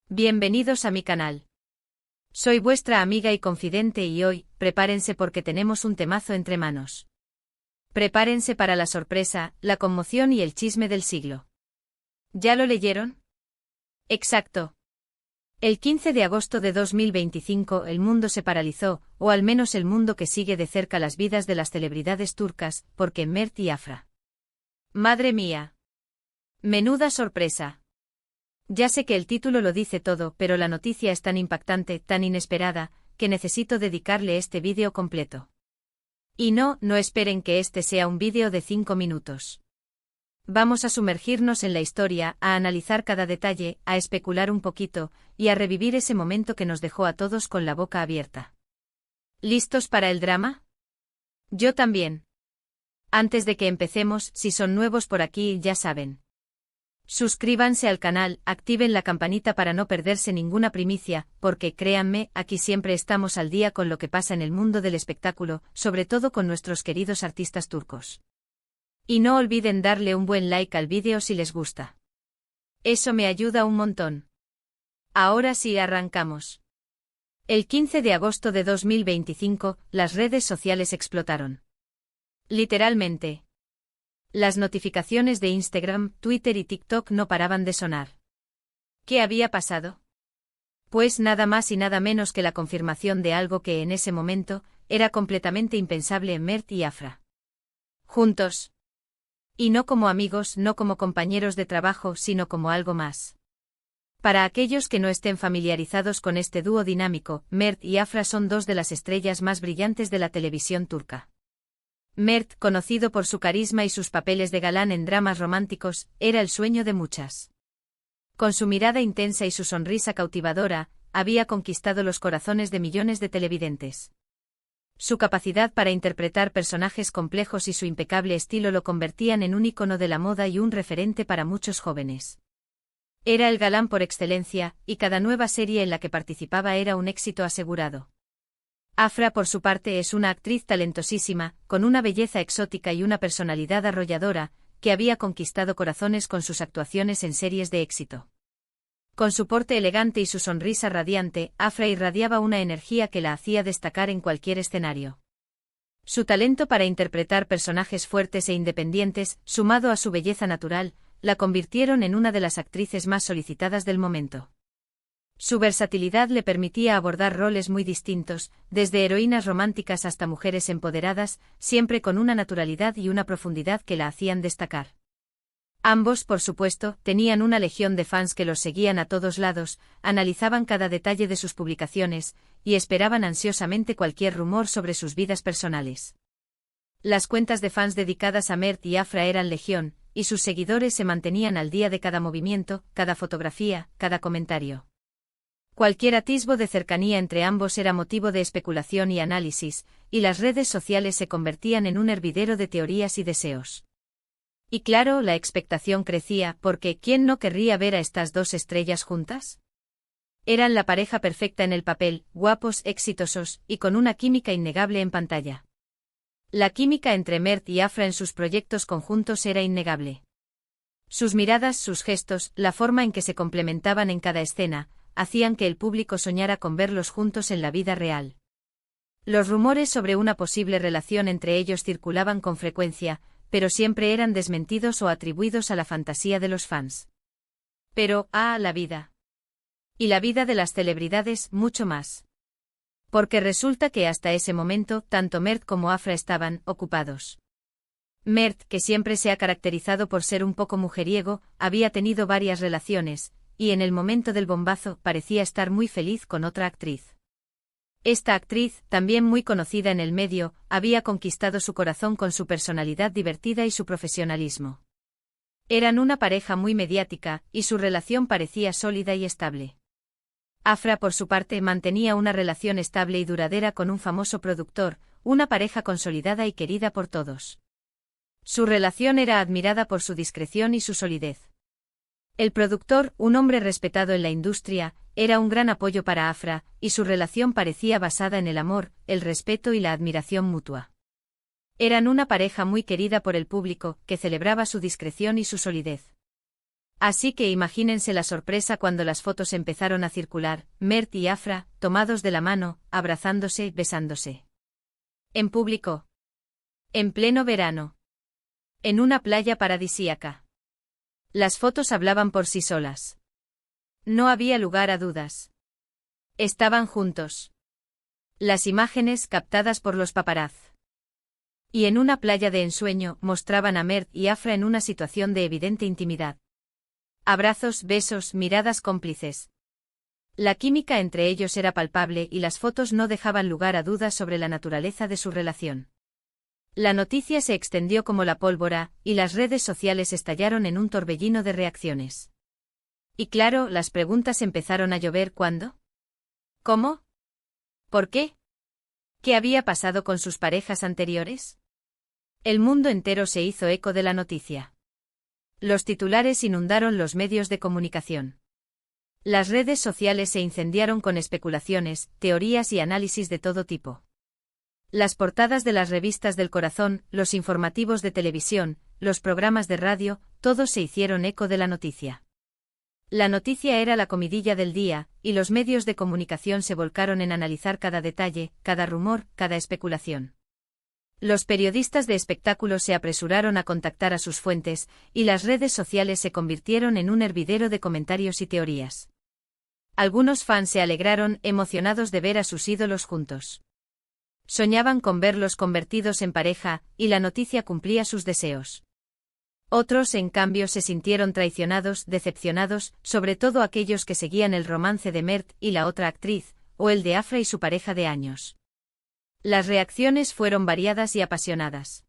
Bienvenidos a mi canal. Soy vuestra amiga y confidente y hoy, prepárense porque tenemos un temazo entre manos. Prepárense para la sorpresa, la conmoción y el chisme del siglo. ¿Ya lo leyeron? Exacto. El 15 de agosto de 2025 el mundo se paralizó, o al menos el mundo que sigue de cerca las vidas de las celebridades turcas, porque Mert y Afra. Madre mía. Menuda sorpresa. Ya sé que el título lo dice todo, pero la noticia es tan impactante, tan inesperada, que necesito dedicarle este vídeo completo. Y no esperen que este sea un vídeo de 5 minutos. Vamos a sumergirnos en la historia, a analizar cada detalle, a especular un poquito, y a revivir ese momento que nos dejó a todos con la boca abierta. ¿Listos para el drama? Yo también. Antes de que empecemos, si son nuevos por aquí, ya saben. Suscríbanse al canal, activen la campanita para no perderse ninguna primicia, porque créanme, aquí siempre estamos al día con lo que pasa en el mundo del espectáculo, sobre todo con nuestros queridos artistas turcos. Y no olviden darle un buen like al vídeo si les gusta. Eso me ayuda un montón. Ahora sí arrancamos. El 15 de agosto de 2025, las redes sociales explotaron. Literalmente. Las notificaciones de Instagram, Twitter y TikTok no paraban de sonar. ¿Qué había pasado? Pues nada más y nada menos que la confirmación de algo que en ese momento era completamente impensable en Mert y Afra. Juntos. Y no como amigos, no como compañeros de trabajo, sino como algo más. Para aquellos que no estén familiarizados con este dúo dinámico, Mert y Afra son dos de las estrellas más brillantes de la televisión turca. Mert, conocido por su carisma y sus papeles de galán en dramas románticos, era el sueño de muchas. Con su mirada intensa y su sonrisa cautivadora, había conquistado los corazones de millones de televidentes. Su capacidad para interpretar personajes complejos y su impecable estilo lo convertían en un ícono de la moda y un referente para muchos jóvenes. Era el galán por excelencia, y cada nueva serie en la que participaba era un éxito asegurado. Afra, por su parte, es una actriz talentosísima, con una belleza exótica y una personalidad arrolladora, que había conquistado corazones con sus actuaciones en series de éxito. Con su porte elegante y su sonrisa radiante, Afra irradiaba una energía que la hacía destacar en cualquier escenario. Su talento para interpretar personajes fuertes e independientes, sumado a su belleza natural, la convirtieron en una de las actrices más solicitadas del momento. Su versatilidad le permitía abordar roles muy distintos, desde heroínas románticas hasta mujeres empoderadas, siempre con una naturalidad y una profundidad que la hacían destacar. Ambos, por supuesto, tenían una legión de fans que los seguían a todos lados, analizaban cada detalle de sus publicaciones, y esperaban ansiosamente cualquier rumor sobre sus vidas personales. Las cuentas de fans dedicadas a Mert y Afra eran legión, y sus seguidores se mantenían al día de cada movimiento, cada fotografía, cada comentario. Cualquier atisbo de cercanía entre ambos era motivo de especulación y análisis, y las redes sociales se convertían en un hervidero de teorías y deseos. Y claro, la expectación crecía, porque ¿quién no querría ver a estas dos estrellas juntas? Eran la pareja perfecta en el papel, guapos, exitosos, y con una química innegable en pantalla. La química entre Mert y Afra en sus proyectos conjuntos era innegable. Sus miradas, sus gestos, la forma en que se complementaban en cada escena, hacían que el público soñara con verlos juntos en la vida real. Los rumores sobre una posible relación entre ellos circulaban con frecuencia, pero siempre eran desmentidos o atribuidos a la fantasía de los fans. Pero, la vida. Y la vida de las celebridades, mucho más. Porque resulta que hasta ese momento, tanto Mert como Afra estaban ocupados. Mert, que siempre se ha caracterizado por ser un poco mujeriego, había tenido varias relaciones, y en el momento del bombazo parecía estar muy feliz con otra actriz. Esta actriz, también muy conocida en el medio, había conquistado su corazón con su personalidad divertida y su profesionalismo. Eran una pareja muy mediática, y su relación parecía sólida y estable. Afra, por su parte, mantenía una relación estable y duradera con un famoso productor, una pareja consolidada y querida por todos. Su relación era admirada por su discreción y su solidez. El productor, un hombre respetado en la industria, era un gran apoyo para Afra, y su relación parecía basada en el amor, el respeto y la admiración mutua. Eran una pareja muy querida por el público, que celebraba su discreción y su solidez. Así que imagínense la sorpresa cuando las fotos empezaron a circular, Mert y Afra, tomados de la mano, abrazándose, besándose. En público. En pleno verano. En una playa paradisíaca. Las fotos hablaban por sí solas. No había lugar a dudas. Estaban juntos. Las imágenes captadas por los paparazzi. Y en una playa de ensueño mostraban a Mert y Afra en una situación de evidente intimidad. Abrazos, besos, miradas cómplices. La química entre ellos era palpable y las fotos no dejaban lugar a dudas sobre la naturaleza de su relación. La noticia se extendió como la pólvora, y las redes sociales estallaron en un torbellino de reacciones. Y claro, las preguntas empezaron a llover ¿cuándo? ¿Cómo? ¿Por qué? ¿Qué había pasado con sus parejas anteriores? El mundo entero se hizo eco de la noticia. Los titulares inundaron los medios de comunicación. Las redes sociales se incendiaron con especulaciones, teorías y análisis de todo tipo. Las portadas de las revistas del corazón, los informativos de televisión, los programas de radio, todos se hicieron eco de la noticia. La noticia era la comidilla del día, y los medios de comunicación se volcaron en analizar cada detalle, cada rumor, cada especulación. Los periodistas de espectáculos se apresuraron a contactar a sus fuentes, y las redes sociales se convirtieron en un hervidero de comentarios y teorías. Algunos fans se alegraron, emocionados de ver a sus ídolos juntos. Soñaban con verlos convertidos en pareja, y la noticia cumplía sus deseos. Otros, en cambio, se sintieron traicionados, decepcionados, sobre todo aquellos que seguían el romance de Mert y la otra actriz, o el de Afra y su pareja de años. Las reacciones fueron variadas y apasionadas.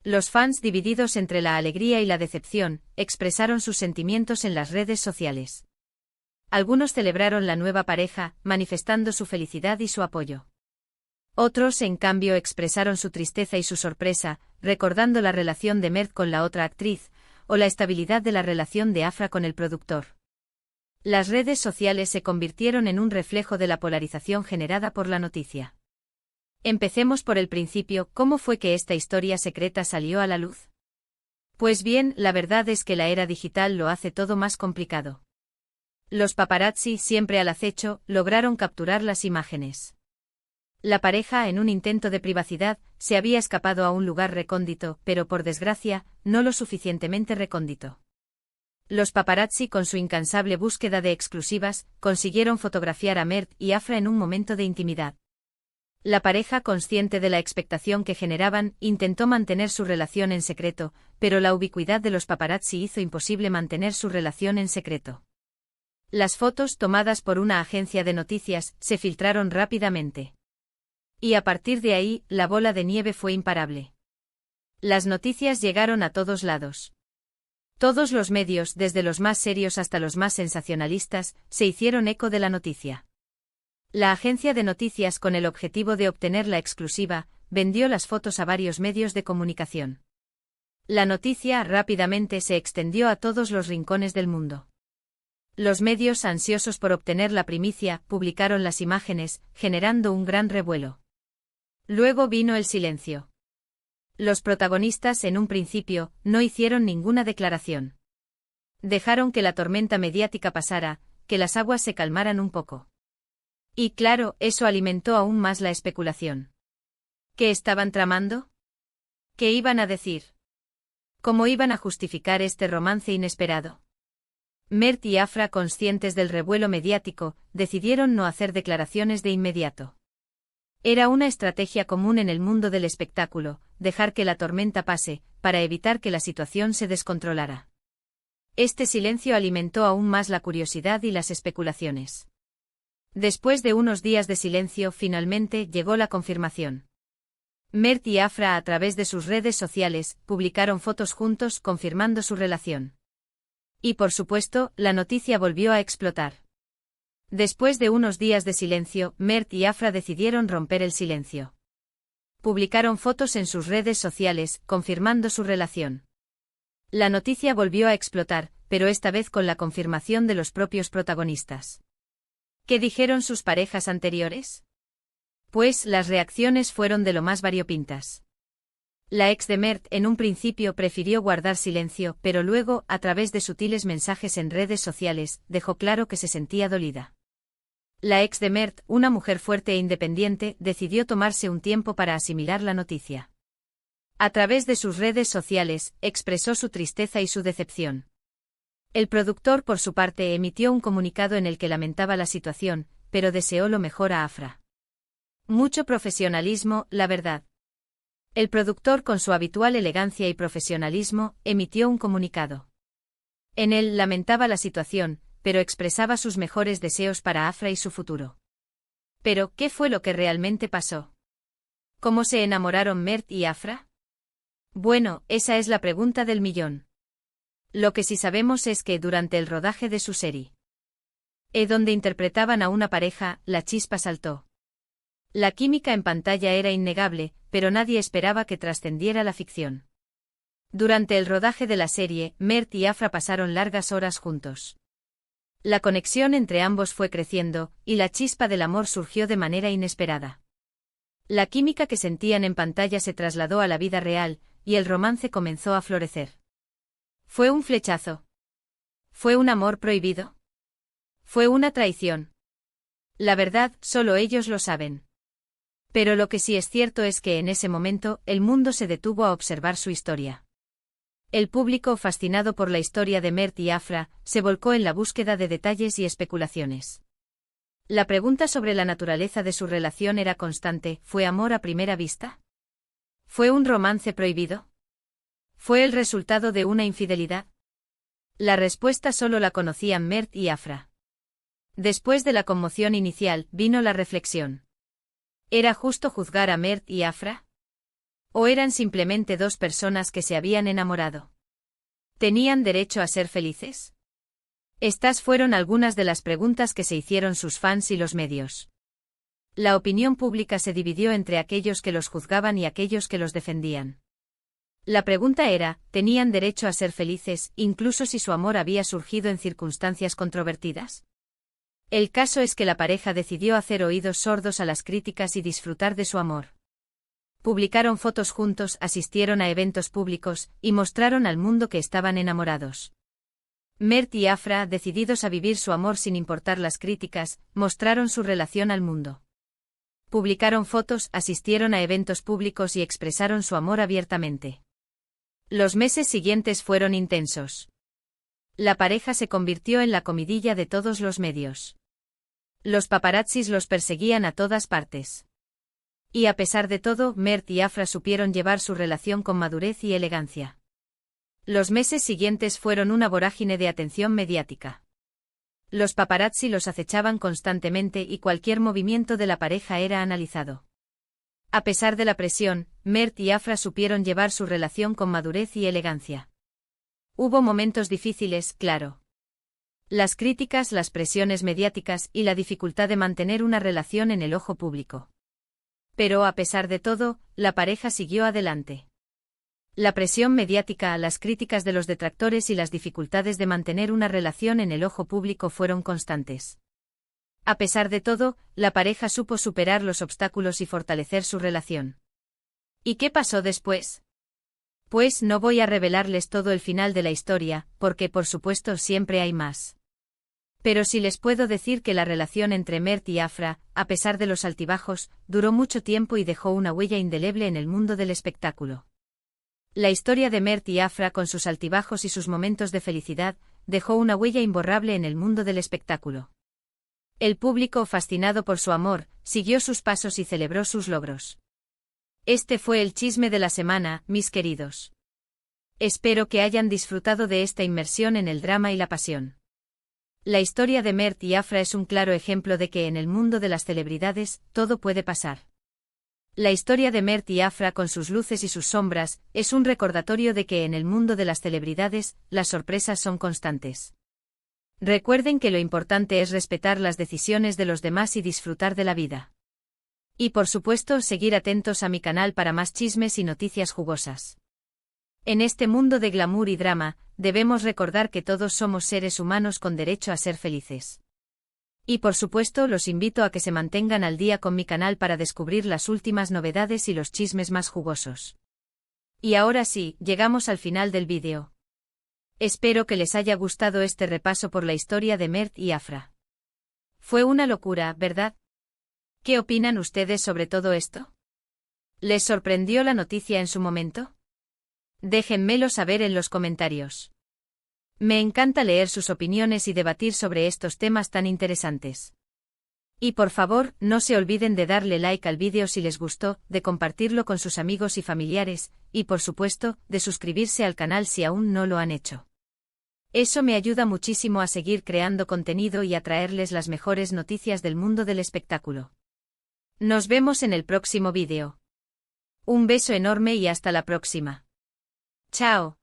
Los fans, divididos entre la alegría y la decepción, expresaron sus sentimientos en las redes sociales. Algunos celebraron la nueva pareja, manifestando su felicidad y su apoyo. Otros, en cambio, expresaron su tristeza y su sorpresa, recordando la relación de Mert con la otra actriz, o la estabilidad de la relación de Afra con el productor. Las redes sociales se convirtieron en un reflejo de la polarización generada por la noticia. Empecemos por el principio, ¿cómo fue que esta historia secreta salió a la luz? Pues bien, la verdad es que la era digital lo hace todo más complicado. Los paparazzi, siempre al acecho, lograron capturar las imágenes. La pareja, en un intento de privacidad, se había escapado a un lugar recóndito, pero por desgracia, no lo suficientemente recóndito. Los paparazzi, con su incansable búsqueda de exclusivas, consiguieron fotografiar a Mert y Afra en un momento de intimidad. La pareja, consciente de la expectación que generaban, intentó mantener su relación en secreto, pero la ubicuidad de los paparazzi hizo imposible mantener su relación en secreto. Las fotos, tomadas por una agencia de noticias, se filtraron rápidamente. Y a partir de ahí, la bola de nieve fue imparable. Las noticias llegaron a todos lados. Todos los medios, desde los más serios hasta los más sensacionalistas, se hicieron eco de la noticia. La agencia de noticias, con el objetivo de obtener la exclusiva, vendió las fotos a varios medios de comunicación. La noticia rápidamente se extendió a todos los rincones del mundo. Los medios, ansiosos por obtener la primicia, publicaron las imágenes, generando un gran revuelo. Luego vino el silencio. Los protagonistas, en un principio, no hicieron ninguna declaración. Dejaron que la tormenta mediática pasara, que las aguas se calmaran un poco. Y claro, eso alimentó aún más la especulación. ¿Qué estaban tramando? ¿Qué iban a decir? ¿Cómo iban a justificar este romance inesperado? Mert y Afra, conscientes del revuelo mediático, decidieron no hacer declaraciones de inmediato. Era una estrategia común en el mundo del espectáculo, dejar que la tormenta pase, para evitar que la situación se descontrolara. Este silencio alimentó aún más la curiosidad y las especulaciones. Después de unos días de silencio, finalmente llegó la confirmación. Mert y Afra, a través de sus redes sociales, publicaron fotos juntos confirmando su relación. Y por supuesto, la noticia volvió a explotar. Después de unos días de silencio, Mert y Afra decidieron romper el silencio. Publicaron fotos en sus redes sociales, confirmando su relación. La noticia volvió a explotar, pero esta vez con la confirmación de los propios protagonistas. ¿Qué dijeron sus parejas anteriores? Pues las reacciones fueron de lo más variopintas. La ex de Mert en un principio prefirió guardar silencio, pero luego, a través de sutiles mensajes en redes sociales, dejó claro que se sentía dolida. La ex de Mert, una mujer fuerte e independiente, decidió tomarse un tiempo para asimilar la noticia. A través de sus redes sociales, expresó su tristeza y su decepción. El productor, por su parte, emitió un comunicado en el que lamentaba la situación, pero deseó lo mejor a Afra. Mucho profesionalismo, la verdad. El productor, con su habitual elegancia y profesionalismo, emitió un comunicado. En él lamentaba la situación, pero expresaba sus mejores deseos para Afra y su futuro. Pero, ¿qué fue lo que realmente pasó? ¿Cómo se enamoraron Mert y Afra? Bueno, esa es la pregunta del millón. Lo que sí sabemos es que durante el rodaje de su serie, donde interpretaban a una pareja, la chispa saltó. La química en pantalla era innegable, pero nadie esperaba que trascendiera la ficción. Durante el rodaje de la serie, Mert y Afra pasaron largas horas juntos. La conexión entre ambos fue creciendo, y la chispa del amor surgió de manera inesperada. La química que sentían en pantalla se trasladó a la vida real, y el romance comenzó a florecer. ¿Fue un flechazo? ¿Fue un amor prohibido? ¿Fue una traición? La verdad, solo ellos lo saben. Pero lo que sí es cierto es que en ese momento, el mundo se detuvo a observar su historia. El público, fascinado por la historia de Mert y Afra, se volcó en la búsqueda de detalles y especulaciones. La pregunta sobre la naturaleza de su relación era constante: ¿fue amor a primera vista? ¿Fue un romance prohibido? ¿Fue el resultado de una infidelidad? La respuesta solo la conocían Mert y Afra. Después de la conmoción inicial, vino la reflexión. ¿Era justo juzgar a Mert y Afra? ¿O eran simplemente dos personas que se habían enamorado? ¿Tenían derecho a ser felices? Estas fueron algunas de las preguntas que se hicieron sus fans y los medios. La opinión pública se dividió entre aquellos que los juzgaban y aquellos que los defendían. La pregunta era, ¿tenían derecho a ser felices, incluso si su amor había surgido en circunstancias controvertidas? El caso es que la pareja decidió hacer oídos sordos a las críticas y disfrutar de su amor. Publicaron fotos juntos, asistieron a eventos públicos, y mostraron al mundo que estaban enamorados. Mert y Afra, decididos a vivir su amor sin importar las críticas, mostraron su relación al mundo. Publicaron fotos, asistieron a eventos públicos y expresaron su amor abiertamente. Los meses siguientes fueron intensos. La pareja se convirtió en la comidilla de todos los medios. Los paparazzis los perseguían a todas partes. Y a pesar de todo, Mert y Afra supieron llevar su relación con madurez y elegancia. Los meses siguientes fueron una vorágine de atención mediática. Los paparazzi los acechaban constantemente y cualquier movimiento de la pareja era analizado. A pesar de la presión, Mert y Afra supieron llevar su relación con madurez y elegancia. Hubo momentos difíciles, claro. Las críticas, las presiones mediáticas y la dificultad de mantener una relación en el ojo público. Pero a pesar de todo, la pareja siguió adelante. La presión mediática, las críticas de los detractores y las dificultades de mantener una relación en el ojo público fueron constantes. A pesar de todo, la pareja supo superar los obstáculos y fortalecer su relación. ¿Y qué pasó después? Pues no voy a revelarles todo el final de la historia, porque por supuesto siempre hay más. Pero sí les puedo decir que la relación entre Mert y Afra, a pesar de los altibajos, duró mucho tiempo y dejó una huella indeleble en el mundo del espectáculo. La historia de Mert y Afra, con sus altibajos y sus momentos de felicidad, dejó una huella imborrable en el mundo del espectáculo. El público, fascinado por su amor, siguió sus pasos y celebró sus logros. Este fue el chisme de la semana, mis queridos. Espero que hayan disfrutado de esta inmersión en el drama y la pasión. La historia de Mert y Afra es un claro ejemplo de que en el mundo de las celebridades, todo puede pasar. La historia de Mert y Afra, con sus luces y sus sombras, es un recordatorio de que en el mundo de las celebridades, las sorpresas son constantes. Recuerden que lo importante es respetar las decisiones de los demás y disfrutar de la vida. Y por supuesto, seguir atentos a mi canal para más chismes y noticias jugosas. En este mundo de glamour y drama, debemos recordar que todos somos seres humanos con derecho a ser felices. Y por supuesto, los invito a que se mantengan al día con mi canal para descubrir las últimas novedades y los chismes más jugosos. Y ahora sí, llegamos al final del vídeo. Espero que les haya gustado este repaso por la historia de Mert y Afra. Fue una locura, ¿verdad? ¿Qué opinan ustedes sobre todo esto? ¿Les sorprendió la noticia en su momento? Déjenmelo saber en los comentarios. Me encanta leer sus opiniones y debatir sobre estos temas tan interesantes. Y por favor, no se olviden de darle like al vídeo si les gustó, de compartirlo con sus amigos y familiares, y por supuesto, de suscribirse al canal si aún no lo han hecho. Eso me ayuda muchísimo a seguir creando contenido y a traerles las mejores noticias del mundo del espectáculo. Nos vemos en el próximo vídeo. Un beso enorme y hasta la próxima. Chao.